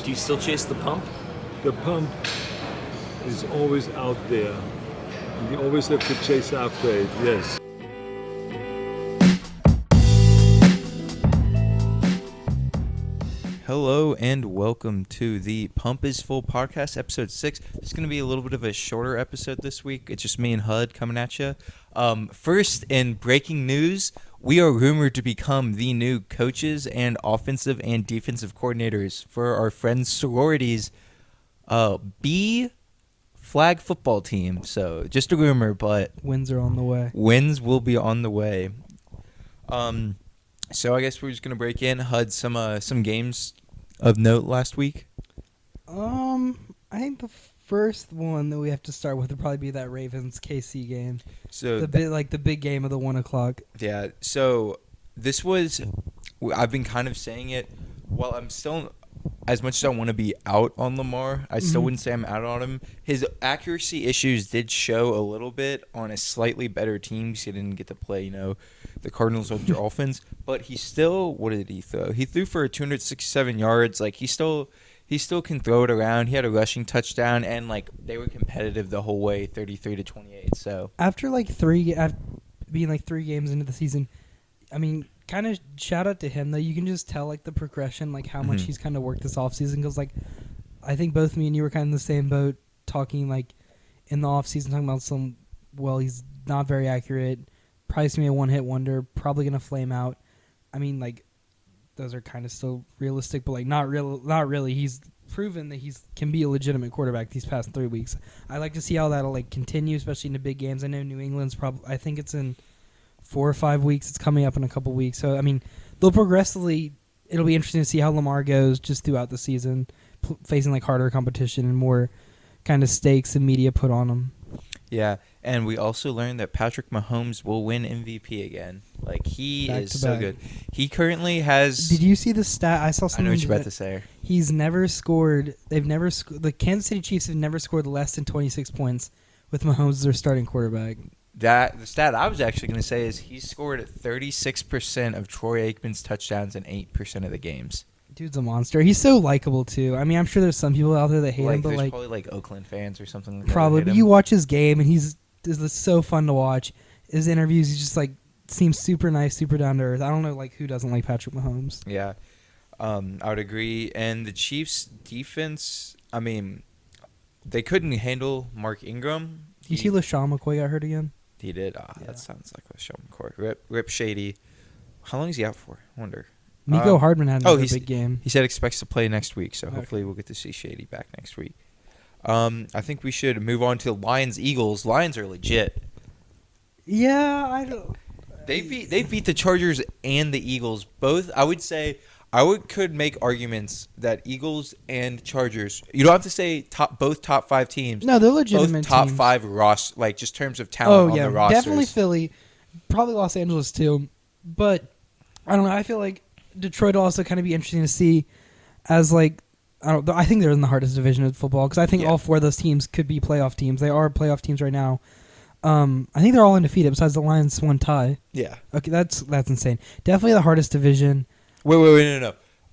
Do you still chase the pump? The pump is always out there. And you always have to chase after it, yes. Hello and welcome to the Pump is Full podcast, episode 6. It's going to be a little bit of a shorter episode this week. It's just me and Hud coming at you. First, in breaking news, we are rumored to become the new coaches and offensive and defensive coordinators for our friends' sororities B flag football team. So just a rumor, but wins are on the way. Wins will be on the way. So I guess we're just gonna break in. Hud, some games of note last week. I think the first one that we have to start with would probably be that Ravens KC game. So the big game of the 1 o'clock. Yeah. So this was. I've been kind of saying it. While I'm still, as much as I want to be out on Lamar, I still wouldn't say I'm out on him. His accuracy issues did show a little bit on a slightly better team because he didn't get to play, the Cardinals or the Dolphins. But he still, what did he throw? He threw for 267 yards. Like, he still can throw it around. He had a rushing touchdown, and, they were competitive the whole way, 33-28. So after being 3 games into the season, I mean, kind of shout out to him, though. You can just tell, the progression, how much he's kind of worked this offseason. Because, I think both me and you were kind of in the same boat talking, in the offseason, talking about he's not very accurate. Probably going to be a one-hit wonder. Probably going to flame out. I mean, those are kind of still realistic, but, not really. He's proven that he can be a legitimate quarterback these past 3 weeks. I like to see how that'll, continue, especially in the big games. I know New England's I think it's in 4 or 5 weeks. It's coming up in a couple weeks. So, I mean, they'll progressively – it'll be interesting to see how Lamar goes just throughout the season, facing, harder competition and more kind of stakes and media put on him. Yeah, and we also learned that Patrick Mahomes will win MVP again. He back is so back. good. He currently has... Did you see the stat? I saw something. I know what you're about to say. He's never scored... The Kansas City Chiefs have never scored less than 26 points with Mahomes as their starting quarterback. The stat I was actually going to say is he scored 36% of Troy Aikman's touchdowns in 8% of the games. Dude's a monster. He's so likable, too. I mean, I'm sure there's some people out there that hate him, but there's probably Oakland fans or something like probably, that. But you watch his game, and he's so fun to watch. His interviews, he just, seems super nice, super down to earth. I don't know, who doesn't like Patrick Mahomes. Yeah. I would agree. And the Chiefs' defense, I mean, they couldn't handle Mark Ingram. Do you see LaShawn McCoy got hurt again? He did. Yeah. That sounds like LaShawn McCoy. Rip Shady. How long is he out for? I wonder. Miko Hardman had another big game. He said expects to play next week, so hopefully we'll get to see Shady back next week. I think we should move on to Lions-Eagles. Lions are legit. Yeah, I don't... They beat the Chargers and the Eagles. Both, I would say, could make arguments that Eagles and Chargers, you don't have to say both top 5 teams. No, they're legitimate both top teams. 5 roster, just terms of talent on the rosters. Definitely Philly. Probably Los Angeles, too. But, I don't know, I feel like Detroit will also kind of be interesting to see as, I think they're in the hardest division of football because I think all 4 of those teams could be playoff teams. They are playoff teams right now. I think they're all undefeated besides the Lions' one tie. Yeah. Okay, that's insane. Definitely the hardest division. Wait,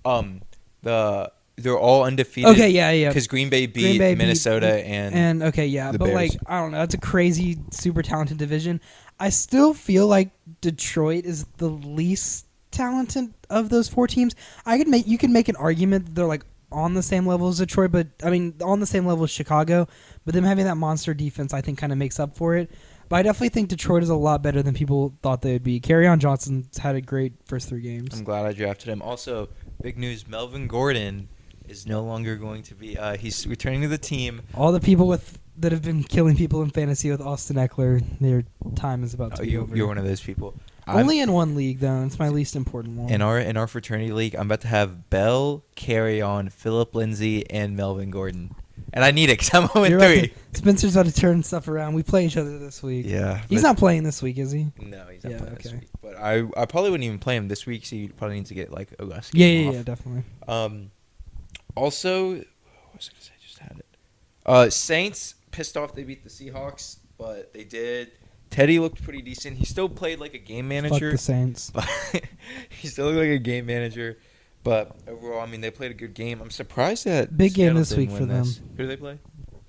no. They're all undefeated. Okay, yeah. Because Green Bay beat Minnesota and okay, yeah. But Bears. I don't know. That's a crazy, super talented division. I still feel like Detroit is the least talented of those 4 teams. You could make an argument that they're on the same level as Detroit, but I mean on the same level as Chicago. But them having that monster defense, I think, kind of makes up for it. But I definitely think Detroit is a lot better than people thought they would be. Kerryon Johnson's had a great first 3 games. I'm glad I drafted him. Also, big news: Melvin Gordon is no longer going to be. He's returning to the team. All the people that have been killing people in fantasy with Austin Eckler, their time is about to be over. You're one of those people. Only in one league, though. It's my least important one. In our fraternity league, I'm about to have Bell, Kerryon, Philip Lindsay, and Melvin Gordon. And I need it because I'm 0-3. Spencer's about to turn stuff around. We play each other this week. Yeah. He's not playing this week, is he? No, he's not playing this week. But I probably wouldn't even play him this week, so you probably need to get a less game off. Yeah, definitely. Also, what was I going to say? I just had it. Saints, pissed off they beat the Seahawks, but they did. Teddy looked pretty decent. He still played like a game manager. Fuck the Saints. But he still looked like a game manager. But overall, I mean, they played a good game. I'm surprised that Big game Seattle this didn't week for win them. this. Who do they play?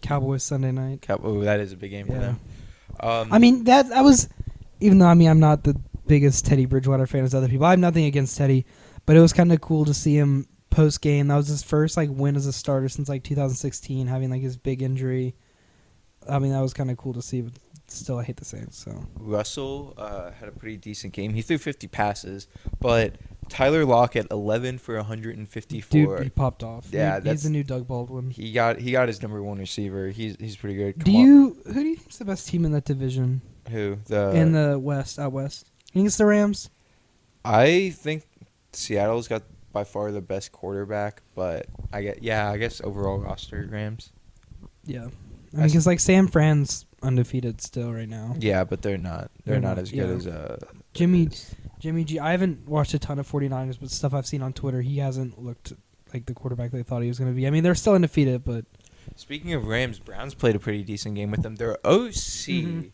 Cowboys Sunday night. Oh, that is a big game for Yeah. them. I mean, that was, even though I'm not the biggest Teddy Bridgewater fan as other people. I have nothing against Teddy, but it was kind of cool to see him post game. That was his first win as a starter since 2016, having his big injury. I mean, that was kind of cool to see, but still, I hate the Saints. So Russell had a pretty decent game. He threw 50 passes, but Tyler Lockett 11 for 154. Dude, he popped off. Yeah, he's the new Doug Baldwin. He got his number one receiver. He's pretty good. Who do you think's the best team in that division? Who in the West, out West? You think it's the Rams? I think Seattle's got by far the best quarterback, but I guess overall roster Rams. Yeah, I mean, because San Fran's undefeated still right now. Yeah, but they're not. They're not as good as Jimmy G. I haven't watched a ton of 49ers, but stuff I've seen on Twitter, he hasn't looked like the quarterback they thought he was going to be. I mean, they're still undefeated, but speaking of Rams, Browns played a pretty decent game with them. Their OC,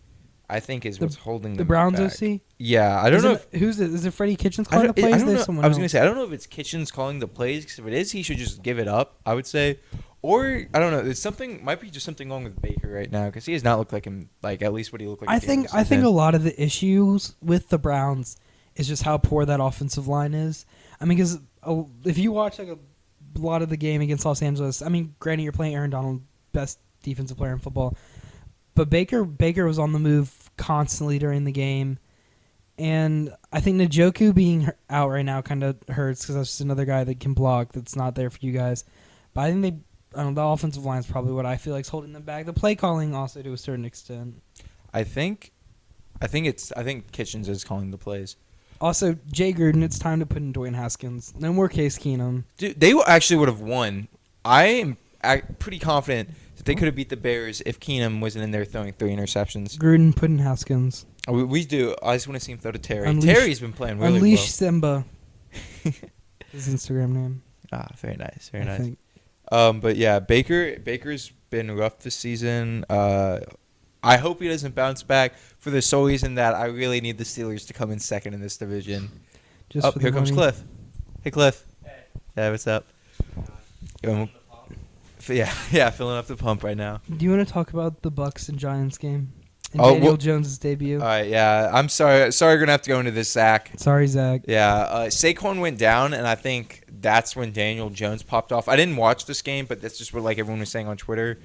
I think, is what's holding them the Browns back. OC. Yeah, I don't know. Who's it? Is it Freddie Kitchens calling the plays? I don't know. Someone I was else? going to say I don't know if it's Kitchens calling the plays. Because if it is, he should just give it up. I would say. Or I don't know. There's might be just something wrong with Baker right now because he does not look like him. Like at least what he looked like. I think a lot of the issues with the Browns is just how poor that offensive line is. I mean, because if you watch a lot of the game against Los Angeles, I mean, granted you're playing Aaron Donald, best defensive player in football, but Baker was on the move constantly during the game, and I think Njoku being out right now kind of hurts because that's just another guy that can block that's not there for you guys. But I think the offensive line is probably what I feel like is holding them back. The play calling also to a certain extent. I think Kitchens is calling the plays. Also, Jay Gruden, it's time to put in Dwayne Haskins. No more Case Keenum. Dude, they actually would have won. I am pretty confident that they could have beat the Bears if Keenum wasn't in there throwing 3 interceptions. Gruden, put in Haskins. We do. I just want to see him throw to Terry. Unleash- Terry's been playing really Unleash well. Simba. His Instagram name. Ah, very nice. Very I nice. think. But yeah, Baker's been rough this season. I hope he doesn't bounce back for the sole reason that I really need the Steelers to come in second in this division. Just for the here comes money. Cliff. Hey, Cliff. Hey. Yeah, what's up? Yeah, filling up the pump right now. Do you want to talk about the Bucks and Giants game? And Oh, Daniel well- Jones' debut? All right, yeah. I'm sorry. Sorry, we're gonna have to go into this, Zach. Sorry, Zach. Yeah, Saquon went down, and I think that's when Daniel Jones popped off. I didn't watch this game, but that's just what everyone was saying on Twitter.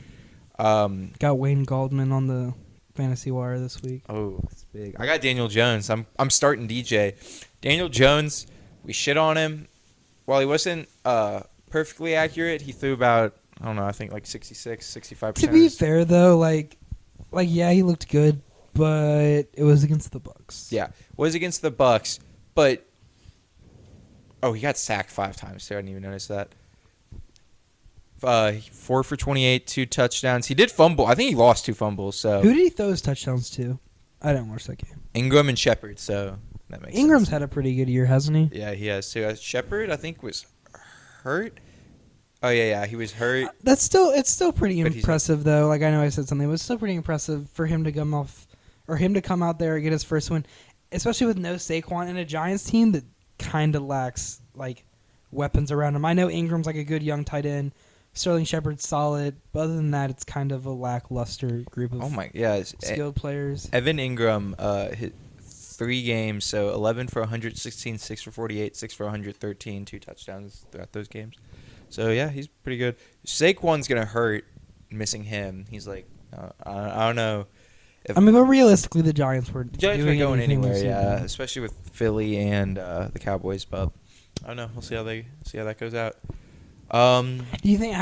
Got Wayne Galdman on the fantasy wire this week. Oh, it's big. I got Daniel Jones. I'm starting DJ. Daniel Jones, we shit on him. While he wasn't perfectly accurate, he threw about, I don't know, I think 66, 65%. To be fair, though, yeah, he looked good, but it was against the Bucks. Yeah, was against the Bucks, but he got sacked 5 times too. I didn't even notice that. 4 for 28, 2 touchdowns. He did fumble. I think he lost 2 fumbles. So Who did he throw his touchdowns to? I didn't watch that game. Ingram and Shepard. So that makes Ingram's sense. had a pretty good year, hasn't he? Yeah, he has too. Shepard, I think, was hurt. Oh yeah, he was hurt. It's still pretty But he's- impressive though. I know I said something, but it's still pretty impressive for him to come out there and get his first win, especially with no Saquon and a Giants team that kind of lacks weapons around him. I know Ingram's a good young tight end. Sterling Shepard's solid, but other than that, it's kind of a lackluster group of skilled players. Evan Ingram hit 3 games, so 11 for 116, 6 for 48, 6 for 113, 2 touchdowns throughout those games. So yeah, he's pretty good. Saquon's gonna hurt missing him. He's I don't know. But realistically, the Giants were Giants going anywhere, this yeah, season. especially with Philly and the Cowboys. But I don't know. We'll see how that goes out. Do you think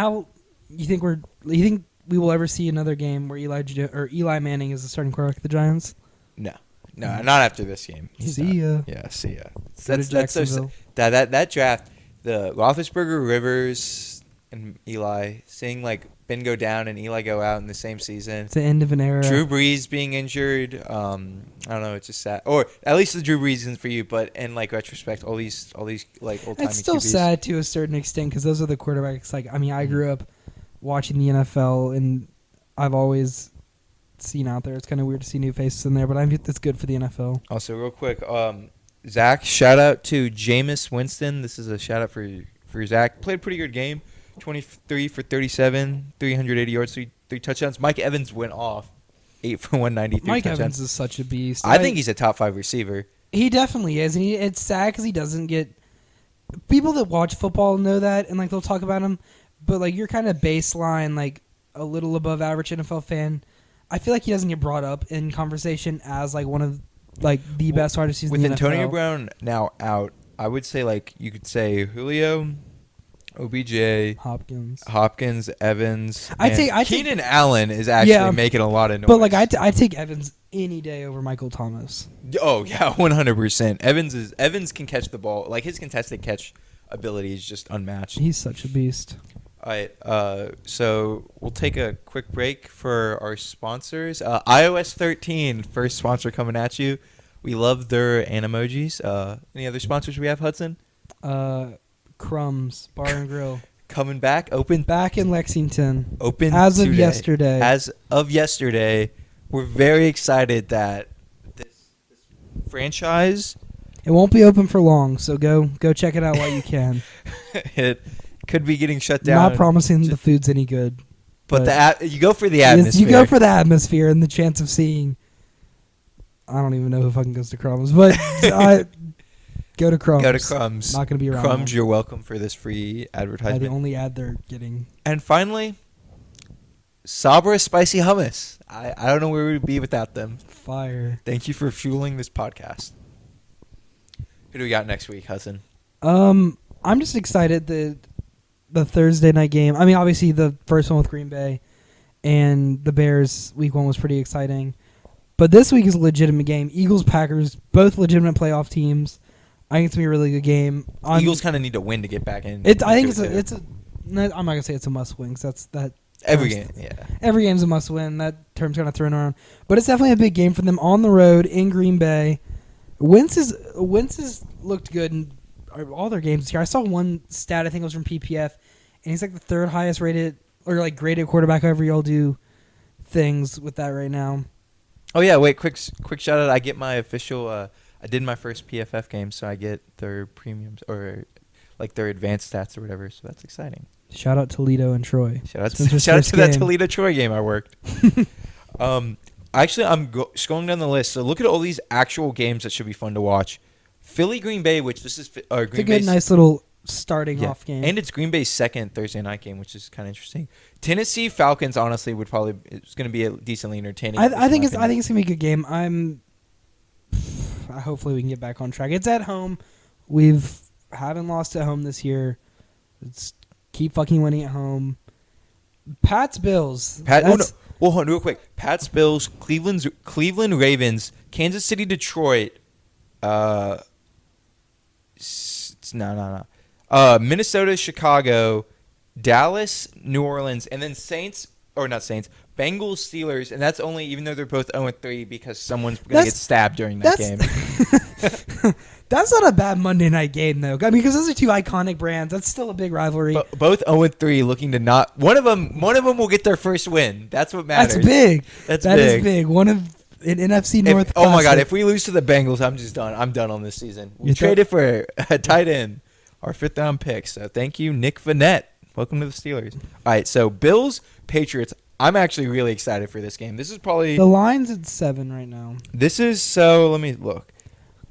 we will ever see another game where Eli Manning is the starting quarterback of the Giants? No, not after this game. He's See ya. not. Yeah, see ya. Go to That's so Jacksonville. that draft, the Roethlisberger, Rivers, and Eli, seeing Ben go down and Eli go out in the same season. It's the end of an era. Drew Brees being injured. I don't know. It's just sad. Or at least the Drew Brees isn't for you. But in retrospect, all these old timey. It's still QBs. sad to a certain extent because those are the quarterbacks. I grew up watching the NFL, and I've always seen out there. It's kind of weird to see new faces in there, but it's good for the NFL. Also, real quick, Zach, shout out to Jameis Winston. This is a shout out for Zach. Played a pretty good game. 23 for 37, 380 yards, three touchdowns. Mike Evans went off. 8 for 193 Mike touchdowns. Evans is such a beast. I think he's a top 5 receiver. He definitely is, and it's sad because he doesn't get. People that watch football know that, and like they'll talk about him, but like you're kind of baseline, like a little above average NFL fan. I feel like he doesn't get brought up in conversation as like one of like the best wide receivers in the NFL. With Antonio Brown now out, I would say like you could say Julio, OBJ, Hopkins, Evans. I take Keenan Allen is actually making a lot of noise. But like I take Evans any day over Michael Thomas. Oh yeah, 100%. Evans can catch the ball. Like his contested catch ability is just unmatched. He's such a beast. All right, so we'll take a quick break for our sponsors. iOS 13, first sponsor coming at you. We love their animojis. Any other sponsors we have, Hudson? Crumbs Bar and Grill. Coming back, open. Back in Lexington. Open as today. of yesterday. As of yesterday, we're very excited that this franchise. It won't be open for long, so go check it out while you can. It could be getting shut down. Not promising the food's any good. But you go for the atmosphere. You go for the atmosphere and the chance of seeing. I don't even know who fucking goes to Crumbs, but go to Crumbs. Go to Crumbs. Not going to be around. Crumbs, you're welcome for this free advertisement. The only ad they're getting. And finally, Sabra Spicy Hummus. I don't know where we'd be without them. Fire. Thank you for fueling this podcast. Who do we got next week, Hudson? I'm just excited that the Thursday night game. I mean, obviously the first one with Green Bay and the Bears week 1 was pretty exciting. But this week is a legitimate game. Eagles, Packers, both legitimate playoff teams. I think it's going to be a really good game. Eagles kind of need to win to get back in. I think it's a I'm not going to say it's a must-win because that's every game, yeah. Every game's a must-win. That term's kind of thrown around. But it's definitely a big game for them on the road in Green Bay. Wentz has looked good in all their games here. I saw one stat, I think it was from PPF, and he's like the third highest rated or like graded quarterback however y'all do things with that right now. Oh yeah, wait, quick shout out. I get my official I did my first PFF game, so I get their premiums or like their advanced stats or whatever, so that's exciting. Shout out Toledo and Troy. Shout out to that Toledo Troy game I worked. Actually, I'm scrolling down the list. So look at all these actual games that should be fun to watch. Philly Green Bay, which this is Green it's a good, nice little starting off game, and it's Green Bay's second Thursday night game, which is kind of interesting. Tennessee Falcons, honestly, it's going to be a decently entertaining. I think it's going to be a good game. Hopefully we can get back on track. It's at home. Haven't lost at home this year. Let's keep fucking winning at home. Pats Bills. Hold on, real quick. Pats Bills, Cleveland Ravens, Kansas City Detroit. Minnesota Chicago, Dallas New Orleans, and then Bengals Steelers, and that's only even though they're both 0-3 because someone's going to get stabbed during that game. That's not a bad Monday night game though. I mean, because those are two iconic brands. That's still a big rivalry. Both 0-3, looking to not. One of them will get their first win. That's what matters. That's big. That is big. One of an NFC North. Oh my God! If we lose to the Bengals, I'm just done. I'm done on this season. We traded for a tight end, our 5th round pick. So thank you, Nick Vanette. Welcome to the Steelers. All right, so Bills Patriots. I'm actually really excited for this game. This is probably the line's at 7 right now. Let me look.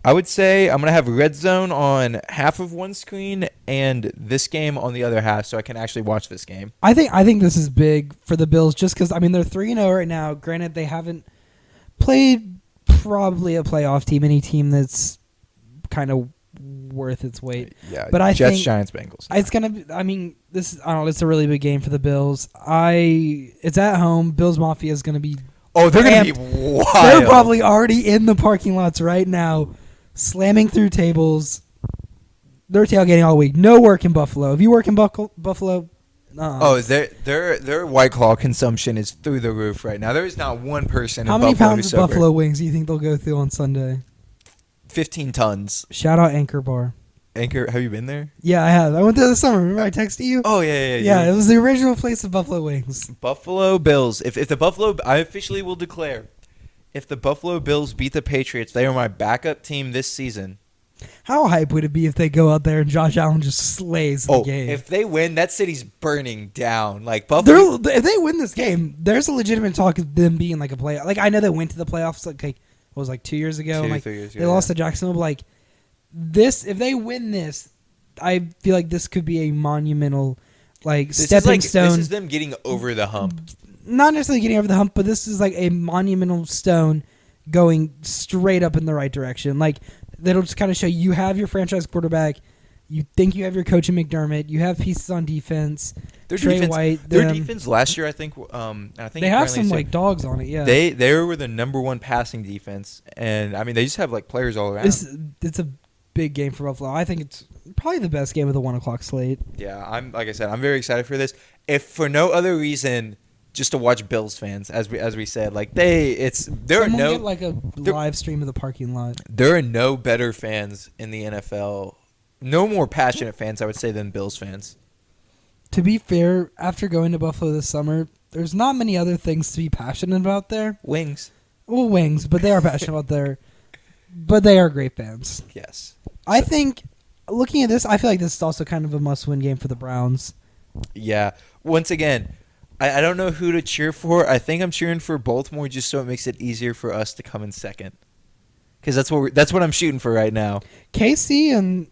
I would say I'm going to have Red Zone on half of one screen and this game on the other half so I can actually watch this game. I think this is big for the Bills just because, I mean, they're 3-0 right now. Granted, they haven't played probably a playoff team, any team that's kind of worth its weight. Yeah, but I Jets, think Giants, Bengals. It's going to be, I mean, it's a really big game for the Bills. It's at home. Bills Mafia is going to be they're going to be wild. They're probably already in the parking lots right now, slamming through tables. They're tailgating all week. No work in Buffalo. If you work in Buffalo, their White Claw consumption is through the roof right now. There is not one person How in many Buffalo pounds of buffalo wings do you think they'll go through on Sunday? 15 tons. Shout out Anchor Bar. Anchor, have you been there? Yeah, I have. I went there this summer. Remember I texted you? Oh, yeah. Yeah, it was the original place of buffalo wings. Buffalo Bills. If the Buffalo, I officially will declare, if the Buffalo Bills beat the Patriots, they are my backup team this season How hype would it be if they go out there and Josh Allen just slays the game? If they win, that city's burning down. Like Buffalo. If they win this game, there's a legitimate talk of them being like a playoff. Like I know they went to the playoffs like what was it, like 2 years ago. 3 years ago. They lost to Jacksonville. But like this, if they win this, I feel like this could be a monumental stepping stone. This is them getting over the hump. Not necessarily getting over the hump, but this is like a monumental stone going straight up in the right direction. Like that'll just kind of show you have your franchise quarterback. You think you have your coach in McDermott. You have pieces on defense. Their Trey defense, White. their defense last year, I think. They have some like dogs on it. Yeah, they were the number one passing defense, and I mean they just have like players all around. It's a big game for Buffalo. I think it's probably the best game of the 1 o'clock slate. Yeah, I'm like I said, I'm very excited for this. If for no other reason, just to watch Bills fans, as we said, like there are no get like a live stream of the parking lot. There are no better fans in the NFL, no more passionate fans, I would say, than Bills fans. To be fair, after going to Buffalo this summer, there's not many other things to be passionate about there. Wings. Well, wings, but they are passionate about there. But they are great fans. Yes. I think, looking at this, I feel like this is also kind of a must-win game for the Browns. Yeah. Once again, I don't know who to cheer for. I think I'm cheering for Baltimore just so it makes it easier for us to come in second. Because that's what I'm shooting for right now. KC and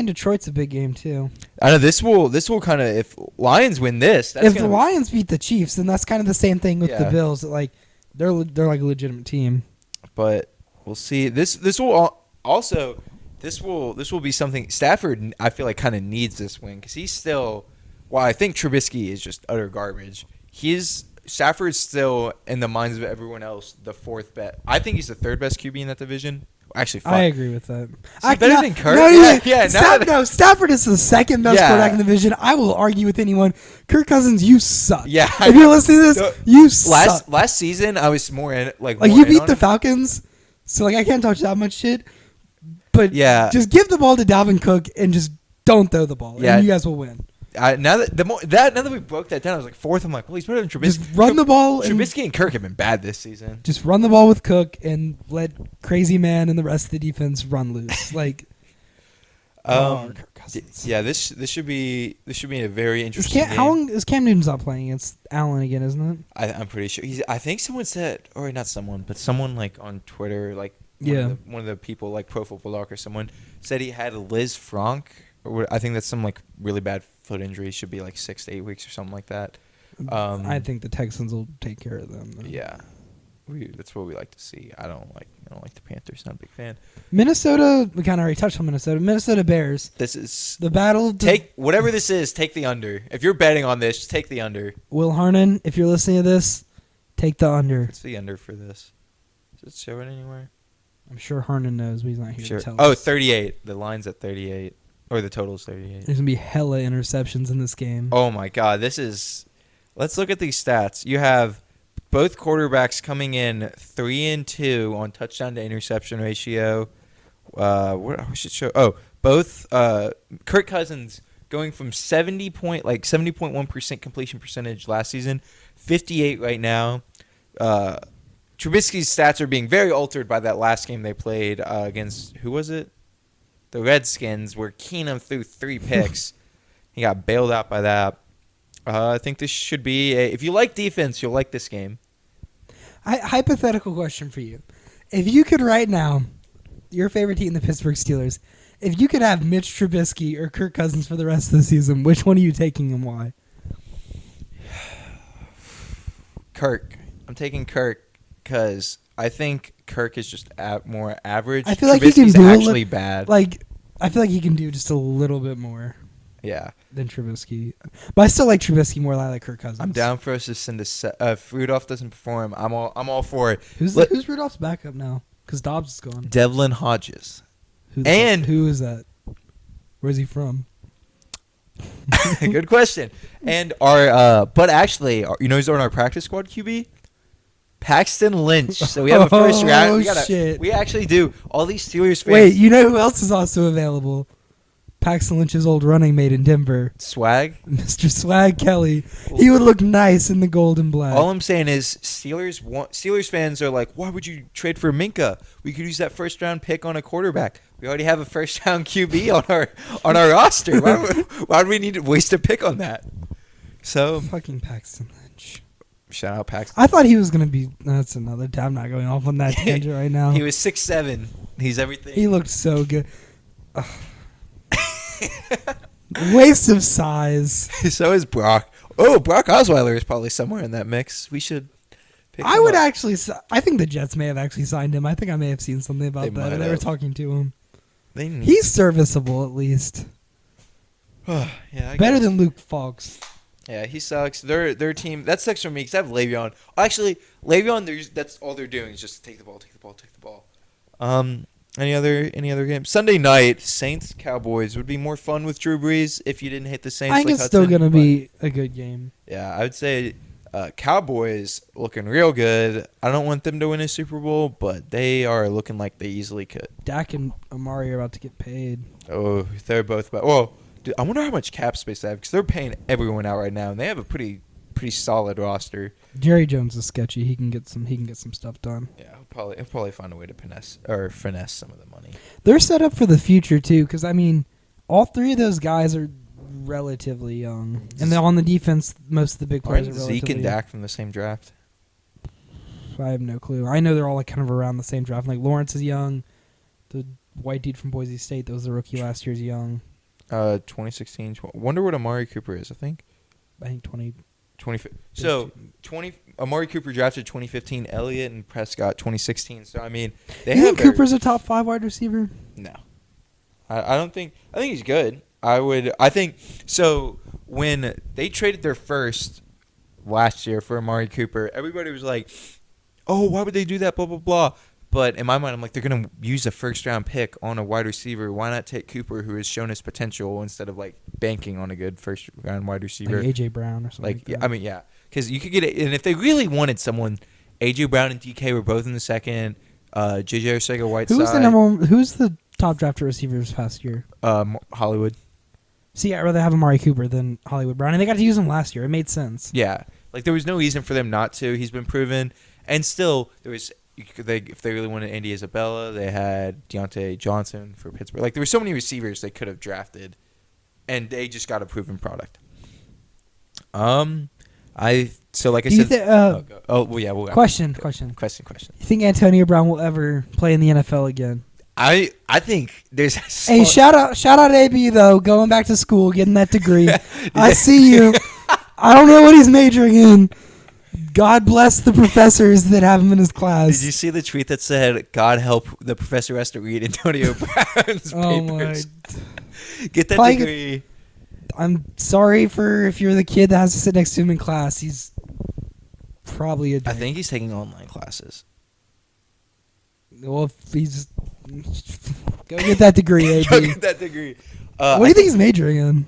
Detroit's a big game too. I know this will kind of, if Lions win this, if the Lions beat the Chiefs, then that's kind of the same thing with the Bills. Like they're like a legitimate team. But we'll see. This will be something Stafford, I feel like, kind of needs this win because he's still. Well, I think Trubisky is just utter garbage. Stafford's still, in the minds of everyone else, the fourth best. I think he's the third best QB in that division. Actually, fuck. I agree with that. Better than Kirk? No, Stafford is the second best quarterback in the division. I will argue with anyone. Kirk Cousins, you suck. Yeah. If you're listening to this, you suck. Last season, I was more in like you beat the Falcons, so like I can't talk that much shit. But just give the ball to Dalvin Cook and just don't throw the ball, and you guys will win. Now that we broke that down, I was like fourth. I'm like, well, he's better than Trubisky. Just run the ball. Trubisky and Kirk have been bad this season. Just run the ball with Cook and let Crazy Man and the rest of the defense run loose. Like, Kirk Cousins. Yeah, this should be a very interesting game. How long is Cam Newton's not playing against Allen again? Isn't it? I'm pretty sure I think someone said, or not someone, but someone like on Twitter, like one of the people like Pro Football Talk or someone said he had Liz Frank. I think that's some like really bad foot injury. Should be like 6 to 8 weeks or something like that. I think the Texans will take care of them. Though. Yeah, that's what we like to see. I don't like the Panthers. Not a big fan. Minnesota. We kind of already touched on Minnesota. Minnesota Bears. This is the battle. Take whatever this is. Take the under. If you're betting on this, just take the under. Will Harnon, if you're listening to this, take the under. What's the under for this? Does it show it anywhere? I'm sure Harnon knows, but he's not here to tell us. Oh, 38. The line's at 38. Or the total's 38. There's going to be hella interceptions in this game. Oh, my God. Let's look at these stats. You have both quarterbacks coming in 3-2 on touchdown to interception ratio. What I should show? Oh, both Kirk Cousins going from 70.1% completion percentage last season, 58 right now. Trubisky's stats are being very altered by that last game they played against, who was it? The Redskins, where Keenum threw 3 picks. He got bailed out by that. I think this should be if you like defense, you'll like this game. Hypothetical question for you. If you could right now, your favorite team, the Pittsburgh Steelers, if you could have Mitch Trubisky or Kirk Cousins for the rest of the season, which one are you taking and why? Kirk. I'm taking Kirk because I think Kirk is just more average. I feel like Trubisky's he can do actually bad. I feel like he can do just a little bit more. Yeah. Than Trubisky. But I still like Trubisky more than I like Kirk Cousins. I'm down for us to send if Rudolph doesn't perform, I'm all for it. Who's Rudolph's backup now? Because Dobbs is gone. Devlin Hodges. Who is that? Where's he from? Good question. And but actually, who's on our practice squad QB? Paxton Lynch. So we have a first round. Shit. We actually do. All these Steelers fans. Wait, you know who else is also available? Paxton Lynch's old running mate in Denver, Swag. Mr. Swag Kelly. He would look nice in the gold and black. All I'm saying is Steelers fans are like, why would you trade for Minka? We could use that first round pick on a quarterback. We already have a first round QB on our roster. Why do we need to waste a pick on that? So Fucking Paxton Lynch. Shout out Paxton. I thought he was gonna be. That's another time. I'm not going off on that tangent right now. He was 6'7". He's everything. He looked so good. Waste of size. So is Brock. Oh, Brock Osweiler is probably somewhere in that mix. We should pick I him would up. actually. I think the Jets may have actually signed him. I think I may have seen something about They that. might They were have. talking to him. They need- He's serviceable at least. yeah, I Better guess. than Luke Falks. Yeah, he sucks. Their team, that sucks for me because I have Le'Veon. Actually, Le'Veon, that's all they're doing is just take the ball. Any other games? Sunday night, Saints Cowboys would be more fun with Drew Brees if you didn't hate the Saints. I think like it's still Hudson, gonna but- be a good game. Yeah, I would say Cowboys looking real good. I don't want them to win a Super Bowl, but they are looking like they easily could. Dak and Amari are about to get paid. Oh, they're both about. Well, dude, I wonder how much cap space they have because they're paying everyone out right now, and they have a pretty solid roster. Jerry Jones is sketchy. He can get some stuff done. Yeah, he'll probably find a way to finesse some of the money. They're set up for the future too, because I mean, all three of those guys are relatively young, and they're on the defense. Most of the big players Aren't are relatively Zeke and young. Dak from the same draft? I have no clue. I know they're all like kind of around the same draft. Like Lawrence is young. The white dude from Boise State that was the rookie last year is young. 2016. Wonder what Amari Cooper is. I think I think 20. 20. Amari Cooper drafted 2015. Elliott and Prescott 2016. So I mean, they You have think Cooper's a top 5 wide receiver? No, I don't think. I think he's good. I think so. When they traded their first last year for Amari Cooper, everybody was like, "Oh, why would they do that?" Blah blah blah. But in my mind, I'm like, they're gonna use a first round pick on a wide receiver. Why not take Cooper, who has shown his potential, instead of like banking on a good first round wide receiver? Like AJ Brown or something. Like, because you could get it, and if they really wanted someone, AJ Brown and DK were both in the second. JJ Arcega-Whiteside. Who's the top drafted receiver this past year? Hollywood. See, I'd rather have Amari Cooper than Hollywood Brown, and they got to use him last year. It made sense. Yeah, like there was no reason for them not to. He's been proven, and still there was. If they really wanted Andy Isabella, they had Deontay Johnson for Pittsburgh. Like there were so many receivers they could have drafted, and they just got a proven product. Like I said. Question. You think Antonio Brown will ever play in the NFL again? I think there's. Hey, shout out AB though, going back to school, getting that degree. I see you. I don't know what he's majoring in. God bless the professors that have him in his class. Did you see the tweet that said, "God help the professor has to read Antonio Brown's papers"? Get that degree. I'm sorry for if you're the kid that has to sit next to him in class. He's probably a dick. I think he's taking online classes. Well, if he's go get that degree, AB. Go get that degree. What do you think he's majoring in?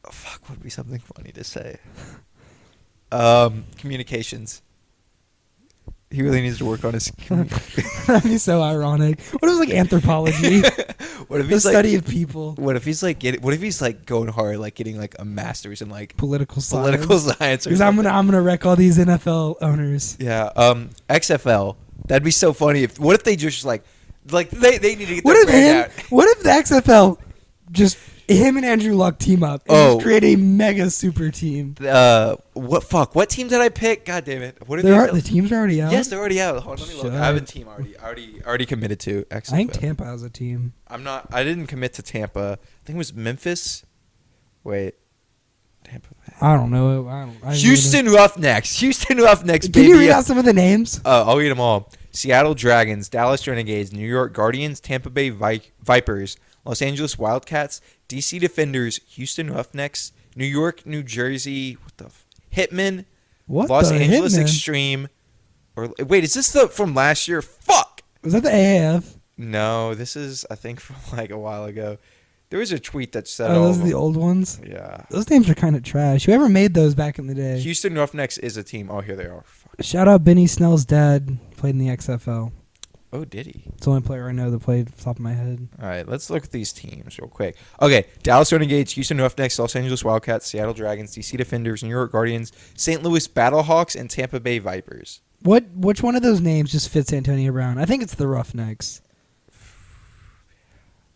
Oh, fuck, would be something funny to say. Communications. He really needs to work on his That'd be so ironic. What if it was like anthropology? What if the he's study of people. What if he's like going hard, like getting like a master's in like Political science. Because I'm gonna wreck all these NFL owners. Yeah. XFL. That'd be so funny. What if they just like they need to get What their if brand out. What if the XFL just him and Andrew Luck team up and just create a mega super team? What team did I pick? God damn it! What if the teams are already out? Yes, they're already out. Hold on, let me look. I have a team already committed to XFL. I think Tampa has a team. I didn't commit to Tampa. I think it was Memphis. Wait. Tampa. I don't know. Houston Roughnecks. Can Baby. you read out some of the names? I'll read them all. Seattle Dragons, Dallas Renegades, New York Guardians, Tampa Bay Vipers, Los Angeles Wildcats, DC Defenders, Houston Roughnecks, New York, New Jersey, Hitmen, Los Angeles Hitmen? Extreme. Or wait, is this from last year? Fuck. Was that the AAF? No, this is I think from like a while ago. There was a tweet that said, "Oh, those are the old ones." Yeah, those names are kind of trash. Whoever made those back in the day? Houston Roughnecks is a team. Oh, here they are. Fuck. Shout out Benny Snell's dad. Played in the XFL. Oh, did he? It's the only player I know that played off the top of my head. All right, let's look at these teams real quick. Okay, Dallas Renegades, Houston Roughnecks, Los Angeles Wildcats, Seattle Dragons, DC Defenders, New York Guardians, St. Louis Battlehawks, and Tampa Bay Vipers. Which one of those names just fits Antonio Brown? I think it's the Roughnecks.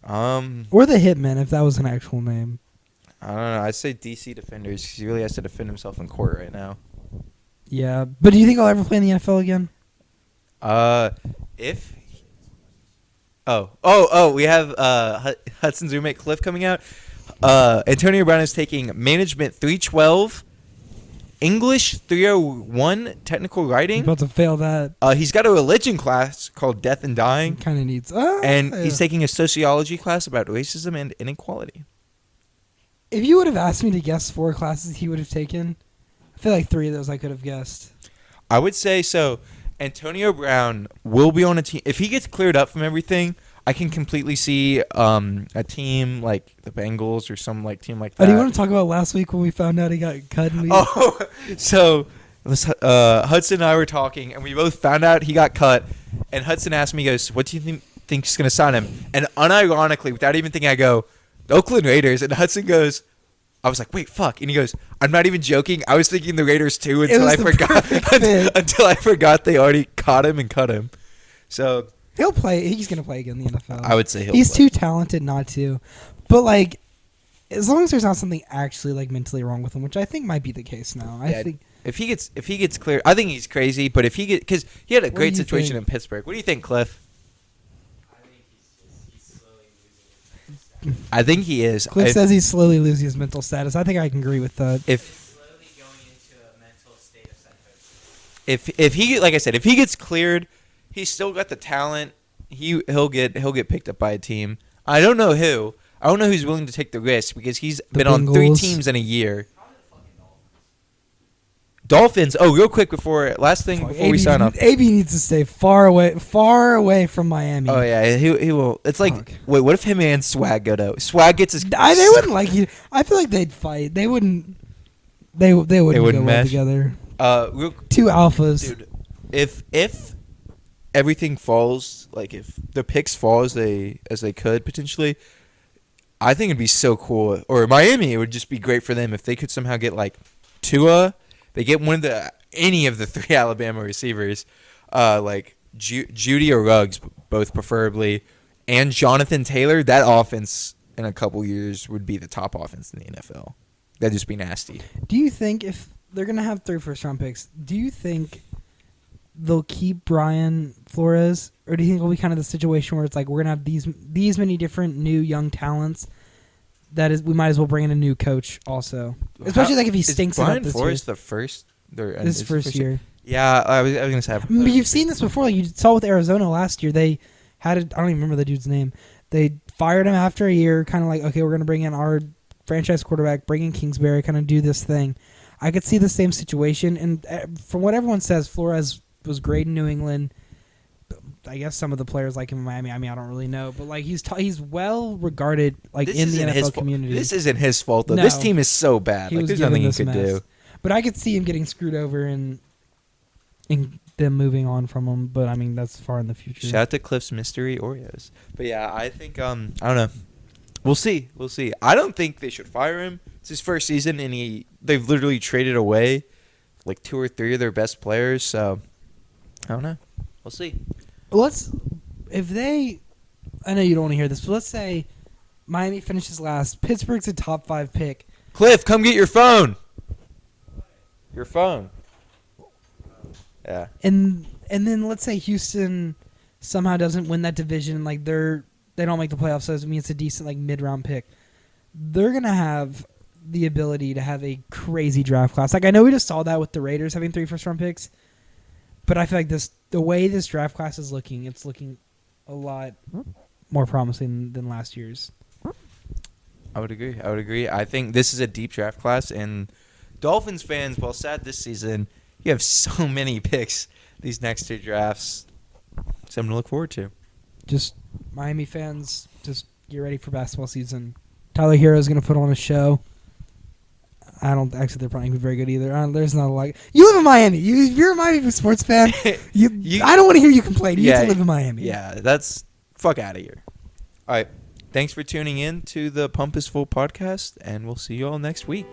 Or the Hitmen, if that was an actual name. I don't know. I'd say DC Defenders because he really has to defend himself in court right now. Yeah, but do you think I'll ever play in the NFL again? If we have Hudson's roommate Cliff coming out. Antonio Brown is taking Management 312, English 301, Technical Writing. I'm about to fail that. He's got a religion class called Death and Dying. Kind of needs. And he's taking a sociology class about racism and inequality. If you would have asked me to guess 4 classes he would have taken, I feel like 3 of those I could have guessed. I would say so. Antonio Brown will be on a team. If he gets cleared up from everything, I can completely see a team like the Bengals or some like team like that. Oh, do you want to talk about last week when we found out he got cut? So Hudson and I were talking, and we both found out he got cut. And Hudson asked me, he goes, what do you think is going to sign him? And unironically, without even thinking, I go, the Oakland Raiders. And Hudson goes, I was like, wait, fuck. And he goes, I'm not even joking. I was thinking the Raiders too until I forgot. Until I forgot they already caught him and cut him. So he'll play. He's gonna play again in the NFL. I would say he's play. too talented not to. But like, as long as there's not something actually like mentally wrong with him, which I think might be the case now. I think if he gets cleared, I think he's crazy. But if he get because he had a great situation in Pittsburgh. What do you think, Cliff? I think he is. Cliff says he's slowly losing his mental status. I think I can agree with that. Slowly going into a mental state of psychosis. If he, like I said, if he gets cleared, he's still got the talent. He'll get picked up by a team. I don't know who. I don't know who's willing to take the risk because he's been on 3 teams in a year. Dolphins. Oh, real quick before we sign off. AB needs to stay far away from Miami. Oh yeah, he will. It's like, wait, what if him and Swag go to? Swag gets his. They wouldn't like you. I feel like they'd fight. They wouldn't. They wouldn't go well together. Two alphas. Dude, if everything falls, like if the picks fall as they could potentially, I think it'd be so cool. Or Miami, it would just be great for them if they could somehow get like Tua. They get any of the 3 Alabama receivers, like Judy or Ruggs, both preferably, and Jonathan Taylor. That offense in a couple years would be the top offense in the NFL. That'd just be nasty. Do you think if they're gonna have 3 first-round picks, do you think they'll keep Brian Flores, or do you think it'll be kind of the situation where it's like we're gonna have these many different new young talents? That is, we might as well bring in a new coach also, especially like if he stinks it up this year. Brian Flores the first? This first year. Yeah, I was gonna say. But you've seen this before. Like you saw with Arizona last year. They had I don't even remember the dude's name. They fired him after a year, kind of like, okay, we're gonna bring in our franchise quarterback, bring in Kingsbury, kind of do this thing. I could see the same situation, and from what everyone says, Flores was great in New England. I guess some of the players like him in Miami. I mean, I don't really know, but like he's well regarded like in the NFL community. This isn't his fault though. No. This team is so bad. Like there's nothing he could do. But I could see him getting screwed over and them moving on from him. But I mean, that's far in the future. Shout out to Cliff's Mystery Oreos. But yeah, I think I don't know. We'll see. I don't think they should fire him. It's his first season, and they've literally traded away like 2 or 3 of their best players. So I don't know. We'll see. I know you don't want to hear this, but let's say Miami finishes last. Pittsburgh's a top 5 pick. Cliff, come get your phone. Your phone. Yeah. And then let's say Houston somehow doesn't win that division, like they don't make the playoffs, so it means it's a decent like mid-round pick. They're gonna have the ability to have a crazy draft class. Like I know we just saw that with the Raiders having 3 first-round picks. But I feel like the way this draft class is looking, it's looking a lot more promising than last year's. I would agree. I think this is a deep draft class, and Dolphins fans, while sad this season, you have so many picks these next 2 drafts. Something to look forward to. Just Miami fans, just get ready for basketball season. Tyler Hero is going to put on a show. I don't actually. They're probably not very good either. There's not a lot. You live in Miami. If you're a Miami sports fan, I don't want to hear you complain. You get to live in Miami. Yeah, that's fuck out of here. All right, thanks for tuning in to the Pump is Full podcast, and we'll see you all next week.